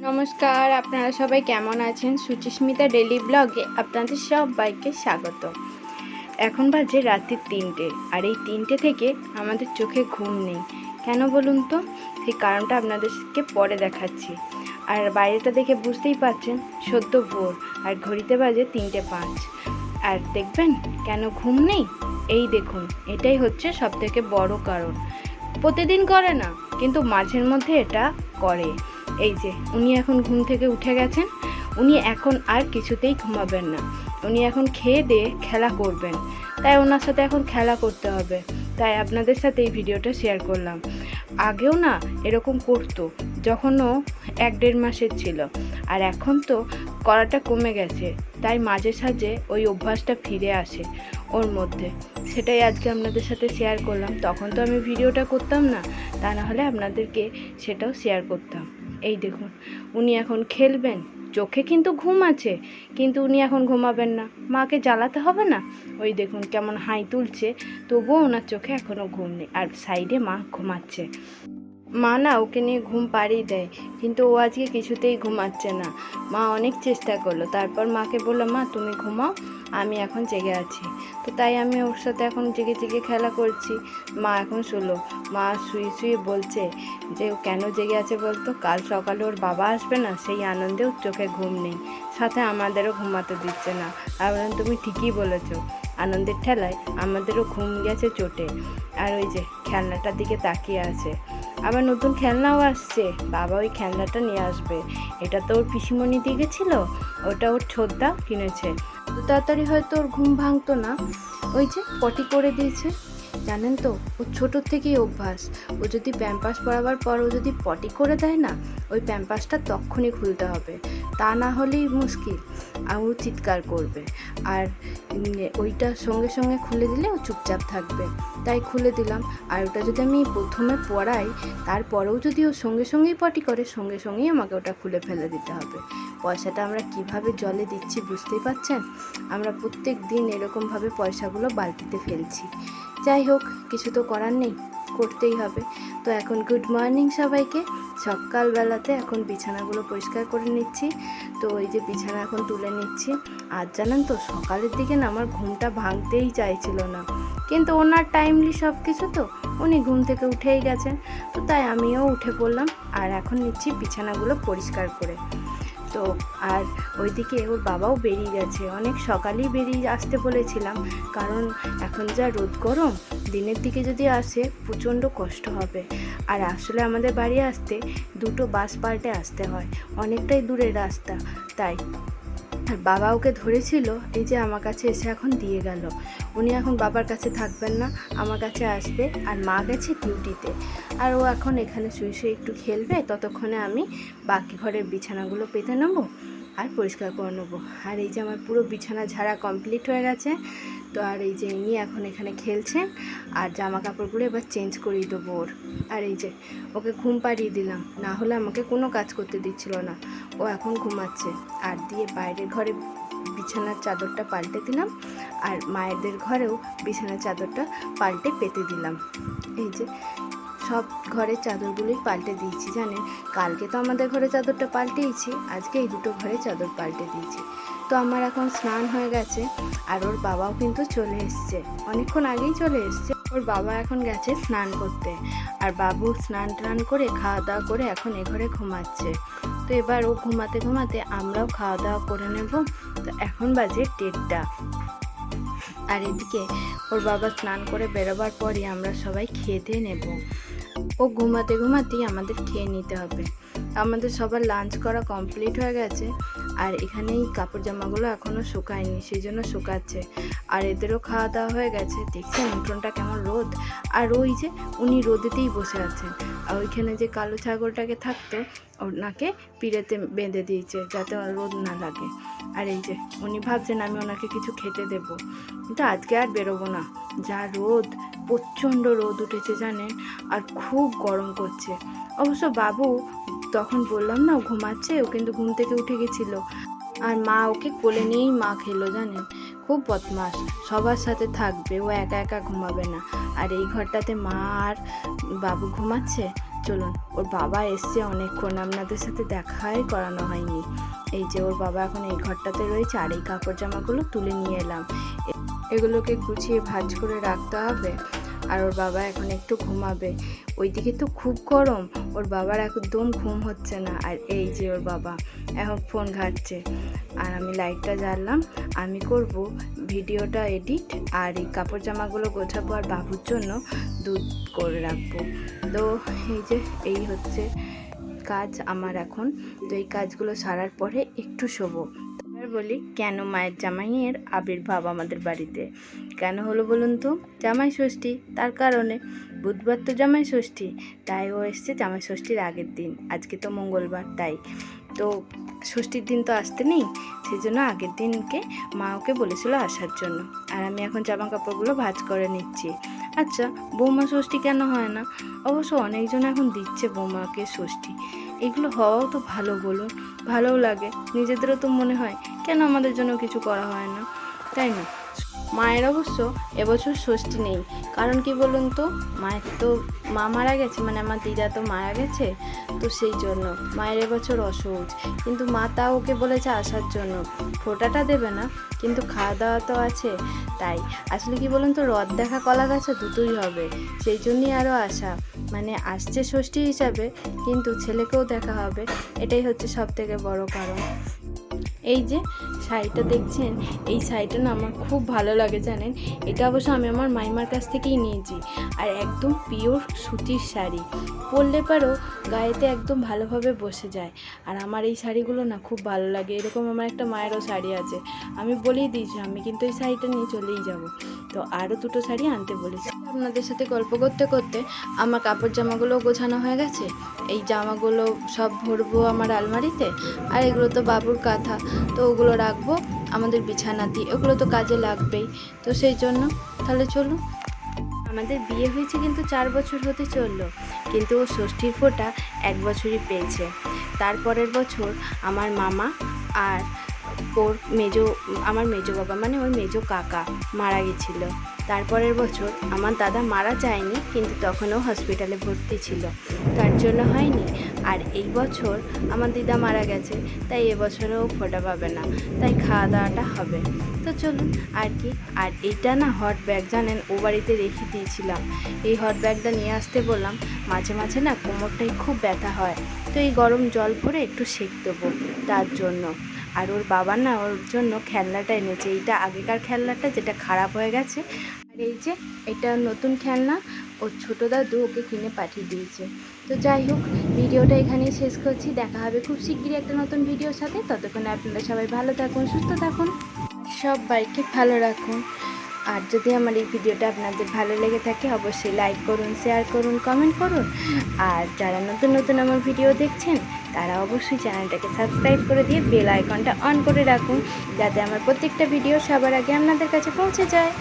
নমস্কার, আপনারা সবাই কেমন আছেন? সুচিস্মিতা ডেলি ব্লগে আপনাদের সবাইকে স্বাগত। এখন বাজে রাত্রি 3টে, আর এই 3টে থেকে আমাদের চোখে ঘুম নেই। কেন বলুন তো? সেই কারণটা আপনাদেরকে পরে দেখাচ্ছি। আর বাইরেটা দেখে বুঝতেই পারছেন সদ্য ভোর, আর ঘড়িতে বাজে 3টে 5। আর দেখবেন কেন ঘুম নেই? এই দেখুন, এটাই হচ্ছে সবথেকে বড় কারণ। প্রতিদিন করে না, কিন্তু মাঝের মধ্যে এটা করে। এই যে উনি এখন ঘুম থেকে উঠে গেছেন, উনি এখন আর কিছুতেই ঘুমাবেন না। উনি এখন খেয়ে দিয়ে খেলা করবেন, তাই ওনার সাথে এখন খেলা করতে হবে। তাই আপনাদের সাথে এই ভিডিওটা শেয়ার করলাম। আগেও না এরকম করতো, যখন ও 1-1.5 মাসের ছিল, আর এখন তো করাটা কমে গেছে। তাই মাঝে সাঝে ওই অভ্যাসটা ফিরে আসে ওর মধ্যে। সেটাই আজকে আপনাদের সাথে শেয়ার করলাম। তখন তো আমি ভিডিওটা করতাম না, তা না হলে আপনাদেরকে সেটাও শেয়ার করতাম। এই দেখুন, উনি এখন খেলবেন, চোখে কিন্তু ঘুম আছে, কিন্তু উনি এখন ঘুমাবেন না। মাকে জ্বালাতে হবে না। ওই দেখুন কেমন হাই তুলছে, তবুও ওনার চোখে এখনও ঘুম নেই। আর সাইডে মা ঘুমাচ্ছে। মা না ওকে নিয়ে ঘুম পাড়িয়ে দেয়, কিন্তু ও আজকে কিছুতেই ঘুমাচ্ছে না। মা অনেক চেষ্টা করলো, তারপর মাকে বললো, মা তুমি ঘুমাও, আমি এখন জেগে আছি। তো তাই আমি ওর সাথে এখন জেগে জেগে খেলা করছি। মা এখন শুলো। মা শুয়ে শুয়ে বলছে যে ও কেন জেগে আছে বলতো? কাল সকালে ওর বাবা আসবে না, সেই আনন্দে ওর চোখে ঘুম নেই, সাথে আমাদেরও ঘুমাতে দিচ্ছে না। আর বললাম, তুমি ঠিকই বলেছো, আনন্দের ঠেলায় আমাদেরও ঘুম গেছে চোটে। আর ওই যে খেলনাটার দিকে তাকিয়ে আছে। আবার নতুন খেলনাও আসছে, বাবা ওই খেলনাটা নিয়ে আসবে। এটা তো ওর পিসিমণি দিয়ে গেছিল, ওটা ওর ছোটদা কিনেছে। তো তাড়াতাড়ি হয়তো ওর ঘুম ভাঙতো না। ওই যে পটি করে দিয়েছে, জানেন তো, ওর ছোটোর থেকেই অভ্যাস। ও যদি প্যাম্পাস পরাবার পর ও যদি পটি করে দেয় না, ওই প্যাম্পাসটা তখনই খুলতে হবে, তা না হলেই মুশকিল। আর ও চিৎকার করবে। আর ওইটা সঙ্গে সঙ্গে খুলে দিলে ও চুপচাপ থাকবে, তাই খুলে দিলাম। আর ওটা যদি আমি প্রথমে পড়াই, তারপরেও যদি ও সঙ্গে সঙ্গেই পটি করে, সঙ্গে সঙ্গেই আমাকে ওটা খুলে ফেলে দিতে হবে। পয়সাটা আমরা কিভাবে জলে দিচ্ছি বুঝতেই পারছেন? আমরা প্রত্যেক দিন এরকমভাবে পয়সাগুলো বালতিতে ফেলছি। যাই হোক, কিছু তো করার নেই, করতেই হবে। তো এখন গুড মর্নিং সবাইকে। সকালবেলাতে এখন বিছানাগুলো পরিষ্কার করে নিচ্ছি। তো ওই যে বিছানা এখন তুলে নিচ্ছি। আর জানেন তো, সকালের দিকে না আমার ঘুমটা ভাঙতেই চাইছিল না, কিন্তু ওনার টাইমলি সব কিছু, তো উনি ঘুম থেকে উঠেই গেছেন। তো তাই আমিও উঠে পড়লাম, আর এখন নিচ্ছি বিছানাগুলো পরিষ্কার করে। তো আর ওইদিকে ওর বাবাও বেরিয়ে গেছে, অনেক সকালেই বেরিয়ে আসতে বলেছিলাম, কারণ এখন যা রোদ গরম, দিনের দিকে যদি আসে প্রচণ্ড কষ্ট হবে। আর আসলে আমাদের বাড়ি আসতে 2টো বাস পাল্টে আসতে হয়, অনেকটাই দূরের রাস্তা। তাই আর বাবা ওকে ধরেছিল, এই যে আমার কাছে এসে এখন দিয়ে গেল। উনি এখন বাবার কাছে থাকবেন না, আমার কাছে আসবে। আর মা গেছে ডিউটিতে, আর ও এখন এখানে শুয়ে শুয়ে একটু খেলবে। ততক্ষণে আমি বাকি ঘরের বিছানাগুলো পেতে নেবো আর পরিষ্কার করে নেবো। আর এই যে আমার পুরো বিছানা ঝাড়া কমপ্লিট হয়ে গেছে। তো আর এই যে ইনি এখন এখানে খেলছেন, আর জামা কাপড়গুলো এবার চেঞ্জ করিয়ে দেবো ওর। আর এই যে ওকে ঘুম পাড়িয়ে দিলাম, না হলে আমাকে কোনো কাজ করতে দিচ্ছিল না। ও এখন ঘুমাচ্ছে। আর দিয়ে বাইরের ঘরে বিছানার চাদরটা পাল্টে দিলাম, আর মায়েদের ঘরেও বিছানার চাদরটা পাল্টে পেতে দিলাম। এই যে সব ঘরের চাদরগুলোই পাল্টে দিয়েছি। জানেন, কালকে তো আমাদের ঘরে চাদরটা পাল্টেইছি, আজকে এই 2টো ঘরে চাদর পাল্টে দিয়েছি। তো আমার এখন স্নান হয়ে গেছে, আর ওর বাবাও কিন্তু চলে এসছে, অনেকক্ষণ আগেই চলে এসছে। ওর বাবা এখন গেছে স্নান করতে, আর বাবু স্নান টান করে খাওয়া দাওয়া করে এখন এ ঘরে ঘুমাচ্ছে। তো এবার ও ঘুমাতে ঘুমাতে আমরাও খাওয়া দাওয়া করে নেব। তো এখন বাজে 1:30। আর এদিকে ওর বাবা স্নান করে বেরোবার পরই আমরা সবাই খেয়ে দিয়ে নেব। ও ঘুমাতে ঘুমাতেই আমাদের খেয়ে নিতে হবে। আমাদের সবার লাঞ্চ করা কমপ্লিট হয়ে গেছে, আর এখানেই কাপড় জামাগুলো এখনও শুকায়নি, সেই জন্য শুকাচ্ছে। আর এদেরও খাওয়া দাওয়া হয়ে গেছে। দেখছেন উঠোনটা কেমন রোদ, আর ওই যে উনি রোদেতেই বসে আছেন। আর ওইখানে যে কালো ছাগলটাকে থাকতো, ওনাকে পিড়েতে বেঁধে দিয়েছে যাতে রোদ না লাগে। আর এই যে উনি ভাবছেন আমি ওনাকে কিছু খেতে দেব, কিন্তু আজকে আর বেরোবো না, যা রোদ, প্রচণ্ড রোদ উঠেছে জানেন, আর খুব গরম করছে। অবশ্য বাবু, তখন বললাম না ও ঘুমাচ্ছে, ও কিন্তু ঘুম থেকে উঠে গেছিলো। আর মা ওকে কোলে নিয়েই মা খেলো। জানেন, খুব বদমাস, সবার সাথে থাকবে, ও একা একা ঘুমাবে না। আর এই ঘরটাতে মা আর বাবু ঘুমাচ্ছে, চলুন, ওর বাবা এসছে অনেকক্ষণ, আপনাদের সাথে দেখাই করানো হয়নি। এই যে ওর বাবা এখন এই ঘরটাতে রয়েছে, আর এই কাপড় জামাগুলো তুলে নিয়ে এলাম, এগুলোকে গুছিয়ে ভাঁজ করে রাখতে হবে। আর ওর বাবা এখন একটু ঘুমাবে, ওইদিকে তো খুব গরম, ওর বাবার একদম ঘুম হচ্ছে না। আর এই যে ওর বাবা এখন ফোন ঘাঁটছে, আর আমি লাইটটা জ্বাললাম, আমি করব ভিডিওটা এডিট, আর এই কাপড় জামাগুলো গোছাবো, আর বাবুর জন্য দুধ করে রাখবো। তো এই যে এই হচ্ছে কাজ আমার এখন। তো এই কাজগুলো সারার পরে একটু শোবো। বলি, কেন মায়ের জামাইয়ের আবির্ভাব আমাদের বাড়িতে কেন হলো বলুন তো? জামাই ষষ্ঠী, তার কারণে। বুধবার তো জামাই ষষ্ঠী, তাই ও এসছে জামাই ষষ্ঠীর আগের দিন। আজকে তো মঙ্গলবার, তাই তো ষষ্ঠীর দিন তো আসতে নেই, সেই জন্য আগের দিনকে মা ওকে বলেছিল আসার জন্য। আর আমি এখন জামা কাপড়গুলো ভাঁজ করে নিচ্ছি। আচ্ছা, বৌমা ষষ্ঠী কেন হয় না? অবশ্য অনেকজন এখন দিচ্ছে বৌমাকে ষষ্ঠী, এগুলো হওয়াও তো ভালো, বলুন, ভালোও লাগে, নিজেদেরও তো মনে হয় কেন আমাদের জন্য কিছু করা হয় না, তাই না? মায়ের অবশ্য এবছর ষষ্ঠী নেই, কারণ কি বলুন তো, মায়ের তো মা মারা গেছে, মানে আমার দিদা তো মারা গেছে, তো সেই জন্য মায়ের এবছর অসহজ। কিন্তু মা তাও ওকে বলেছে আসার জন্য, ফোঁটাটা দেবে না কিন্তু খাওয়া দাওয়া তো আছে। তাই আসলে কি বলুন তো, রথ দেখা কলা গাছা দুটোই হবে, সেই জন্যই আরও আসা, মানে আসছে ষষ্ঠী হিসাবে, কিন্তু ছেলেকেও দেখা হবে, এটাই হচ্ছে সব থেকে বড় কারণ। এই যে শাড়িটা দেখছেন, এই শাড়িটা না আমার খুব ভালো লাগে জানেন, এটা অবশ্য আমি আমার মাইমার কাছ থেকেই নিয়েছি, আর একদম পিওর সুতির শাড়ি, পরলে পারো গায়েতে একদম ভালোভাবে বসে যায়। আর আমার এই শাড়িগুলো না খুব ভালো লাগে, এরকম আমার একটা মায়েরও শাড়ি আছে, আমি বলেই দিয়েছি আমি কিন্তু এই শাড়িটা নিয়ে চলেই যাব। তো আরও দুটো শাড়ি আনতে বলেছি। আপনাদের সাথে গল্প করতে করতে আমার কাপড় জামাগুলো গোছানো হয়ে গেছে, এই জামাগুলো সব ভরবো আমার আলমারিতে, আর এগুলো তো বাবুর কাঁথা, তো ওগুলো রাখবো আমাদের বিছানাতে, ওগুলো তো কাজে লাগবেই, তো সেই জন্য তাহলে চলুন। আমাদের বিয়ে হয়েছে কিন্তু 4 বছর হতে চললো, কিন্তু ও ষষ্ঠীর ফোঁটা 1 বছরই পেয়েছে। তারপরের বছর আমার মামা আর ওর আমার মেজো বাবা, মানে ওর মেজো কাকা মারা গেছিলো। তারপরের বছর আমার দাদা মারা যায়নি, কিন্তু তখনও হসপিটালে ভর্তি ছিল, তার জন্য হয়নি। আর এই বছর আমার দিদা মারা গেছে, তাই এবছরেও ফোঁটা পাবে না, তাই খাওয়া দাওয়াটা হবে। তো চলুন আর কি। আর এইটা না হট ব্যাগ, জানেন, ও বাড়িতে রেখে দিয়েছিলাম, এই হট ব্যাগটা নিয়ে আসতে বললাম, মাঝে মাঝে না কোমরটাই খুব ব্যথা হয়, তো এই গরম জল ভরে একটু সেঁক দেবো তার জন্য। আর ওর বাবা না ওর জন্য খেলনাটা এনেছে, এইটা আগেকার খেলনাটা যেটা খারাপ হয়ে গেছে, আর এই যে এটা নতুন খেলনা ওর ছোটো দাদু ওকে কিনে পাঠিয়ে দিয়েছে। তো যাই হোক, ভিডিওটা এখানেই শেষ করছি, দেখা হবে খুব শিগগিরই একটা নতুন ভিডিওর সাথে। ততক্ষণে আপনারা সবাই ভালো থাকুন, সুস্থ থাকুন, সবাইকে ভালো রাখুন। আর যদি আমার এই ভিডিওটা আপনাদের ভালো লেগে থাকে, অবশ্যই লাইক করুন, শেয়ার করুন, কমেন্ট করুন। আর যারা নতুন নতুন আমার ভিডিও দেখছেন, তারা অবশ্যই চ্যানেলটাকে সাবস্ক্রাইব করে দিয়ে বেল আইকনটা অন করে রাখুন, যাতে আমার প্রত্যেকটা ভিডিও সবার আগে আপনাদের কাছে পৌঁছে যায়।